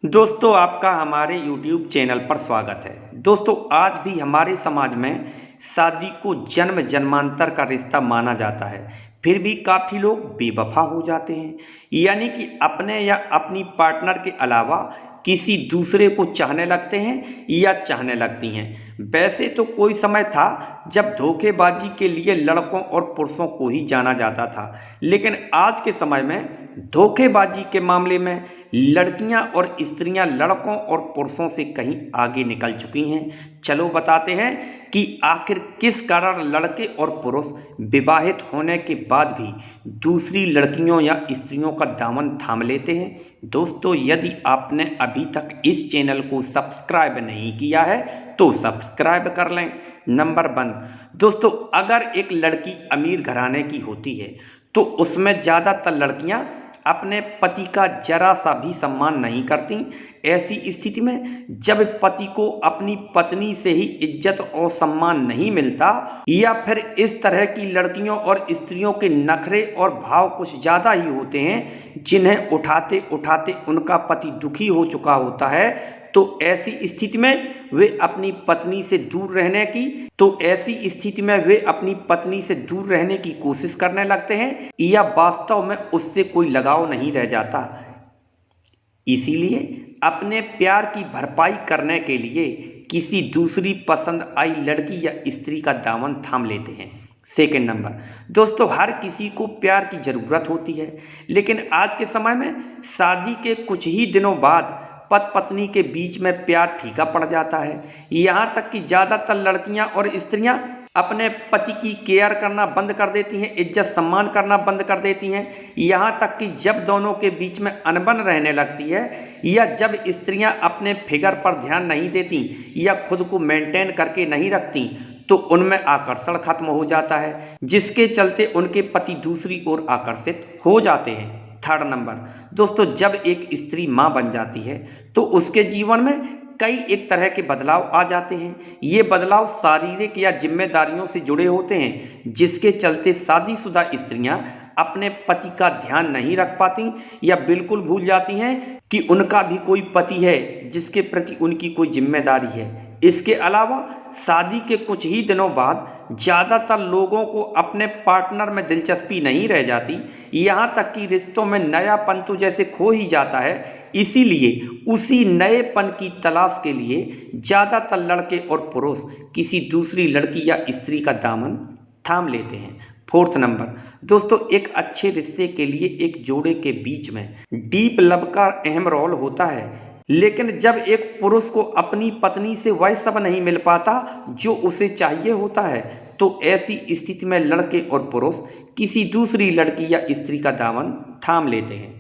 दोस्तों आपका हमारे YouTube चैनल पर स्वागत है। दोस्तों आज भी हमारे समाज में शादी को जन्म जन्मांतर का रिश्ता माना जाता है, फिर भी काफ़ी लोग बेवफा हो जाते हैं, यानी कि अपने या अपनी पार्टनर के अलावा किसी दूसरे को चाहने लगते हैं या चाहने लगती हैं। वैसे तो कोई समय था जब धोखेबाजी के लिए लड़कों और पुरुषों को ही जाना जाता था, लेकिन आज के समय में धोखेबाजी के मामले में लड़कियां और स्त्रियां लड़कों और पुरुषों से कहीं आगे निकल चुकी हैं। चलो बताते हैं कि आखिर किस कारण लड़के और पुरुष विवाहित होने के बाद भी दूसरी लड़कियों या स्त्रियों का दामन थाम लेते हैं। दोस्तों यदि आपने अभी तक इस चैनल को सब्सक्राइब नहीं किया है तो सब्सक्राइब कर लें। नंबर 1 दोस्तों, अगर एक लड़की अमीर घराने की होती है तो उसमें ज़्यादातर लड़कियां अपने पति का जरा सा भी सम्मान नहीं करती। ऐसी स्थिति में जब पति को अपनी पत्नी से ही इज्जत और सम्मान नहीं मिलता या फिर इस तरह की लड़कियों और स्त्रियों के नखरे और भाव कुछ ज़्यादा ही होते हैं, जिन्हें उठाते उठाते उनका पति दुखी हो चुका होता है, तो ऐसी स्थिति में वे अपनी पत्नी से दूर रहने की कोशिश करने लगते हैं या वास्तव में उससे कोई लगाव नहीं रह जाता। इसीलिए अपने प्यार की भरपाई करने के लिए किसी दूसरी पसंद आई लड़की या स्त्री का दामन थाम लेते हैं। सेकेंड नंबर दोस्तों, हर किसी को प्यार की ज़रूरत होती है, लेकिन आज के समय में शादी के कुछ ही दिनों बाद पति पत्नी के बीच में प्यार फीका पड़ जाता है। यहाँ तक कि ज़्यादातर लड़कियाँ और स्त्रियाँ अपने पति की केयर करना बंद कर देती हैं, इज्जत सम्मान करना बंद कर देती हैं। यहाँ तक कि जब दोनों के बीच में अनबन रहने लगती है या जब स्त्रियाँ अपने फिगर पर ध्यान नहीं देती या खुद को मेंटेन करके नहीं रखती तो उनमें आकर्षण खत्म हो जाता है, जिसके चलते उनके पति दूसरी ओर आकर्षित हो जाते हैं। थर्ड नंबर दोस्तों, जब एक स्त्री मां बन जाती है तो उसके जीवन में कई एक तरह के बदलाव आ जाते हैं। ये बदलाव शारीरिक या जिम्मेदारियों से जुड़े होते हैं, जिसके चलते शादीशुदा स्त्रियां अपने पति का ध्यान नहीं रख पाती या बिल्कुल भूल जाती हैं कि उनका भी कोई पति है जिसके प्रति उनकी कोई जिम्मेदारी है। इसके अलावा शादी के कुछ ही दिनों बाद ज़्यादातर लोगों को अपने पार्टनर में दिलचस्पी नहीं रह जाती, यहाँ तक कि रिश्तों में नयापन तो जैसे खो ही जाता है। इसीलिए उसी नएपन की तलाश के लिए ज़्यादातर लड़के और पुरुष किसी दूसरी लड़की या स्त्री का दामन थाम लेते हैं। फोर्थ नंबर दोस्तों, एक अच्छे रिश्ते के लिए एक जोड़े के बीच में डीप लव का अहम रोल होता है, लेकिन जब एक पुरुष को अपनी पत्नी से वह सब नहीं मिल पाता जो उसे चाहिए होता है, तो ऐसी स्थिति में लड़के और पुरुष किसी दूसरी लड़की या स्त्री का दामन थाम लेते हैं।